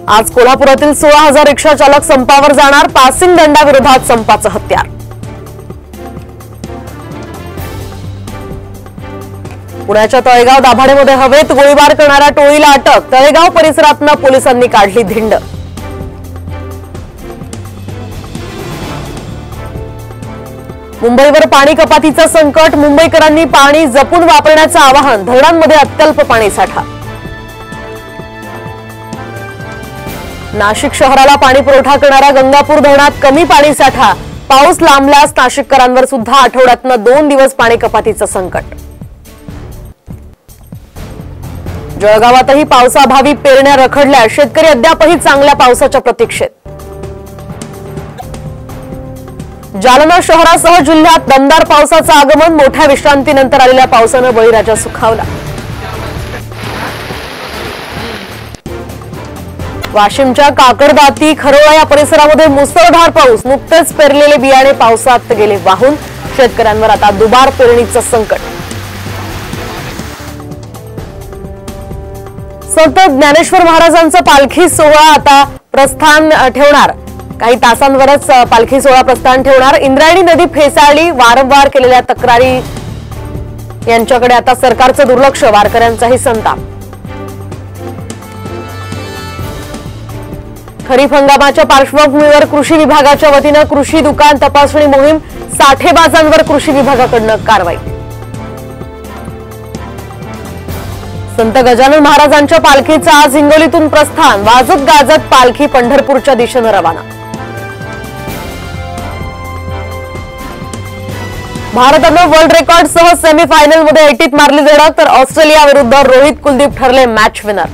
आज कोल्हापुरातील 16,000 रिक्षा चालक संपावर जाणार। पासिंग दंडाविरोधात संपाचं हत्यार। पुण्याच्या तळेगाव दाभाडेमध्ये हवेत गोळीबार करणाऱ्या टोळीला अटक। तळेगाव परिसरातून पोलिसांनी काढली धिंड। मुंबईवर पाणी कपातीचं संकट। मुंबईकरांनी पाणी जपून वापरण्याचं आवाहन। धरणांमध्ये अत्यल्प पाणी साठा। नाशिक शहराला पाणी पुरवठा करणाऱ्या गंगापूर धरणात कमी पाणी साठा। पाऊस लांबल्यास नाशिककरांवर सुद्धा आठवड्यातनं 2 दिवस पाणी कपातीचं संकट। जळगावातही पावसाअभावी पेरण्या रखडल्या। शेतकरी अद्यापही चांगल्या पावसाच्या प्रतीक्षेत। जालना शहरासह जिल्ह्यात दमदार पावसाचं आगमन। मोठ्या विश्रांतीनंतर आलेल्या पावसानं बळीराजा सुखावला। वाशिमच्या काकडदाती खरोळा या परिसरामध्ये मुसळधार पाऊस। नुकतेच पेरलेले बियाणे पावसात गेले वाहून। शेतकऱ्यांवर आता दुबार पेरणीचं संकट। संत ज्ञानेश्वर महाराजांचा पालखी सोहळा आता प्रस्थान ठेवणार। काही तासांवरच पालखी सोहळा प्रस्थान ठेवणार। इंद्रायणी नदी फेसाळली। वारंवार केलेल्या तक्रारी यांच्याकडे आता सरकारचं दुर्लक्ष। वारकऱ्यांचाही संताप। खरीप हंगामाच्या पार्श्वभूमीवर कृषी विभागाच्या वतीनं कृषी दुकान तपासणी मोहीम। साठेबाजांवर कृषी विभागाकडून कारवाई। संत गजानन महाराजांच्या पालखीचं आज हिंगोलीतून प्रस्थान। वाजत गाजत पालखी पंढरपूरच्या दिशेनं रवाना। भारतानं वर्ल्ड रेकॉर्डसह सेमीफायनलमध्ये 80त मारली धडक, तर ऑस्ट्रेलिया विरुद्ध रोहित कुलदीप ठरले मॅच विनर।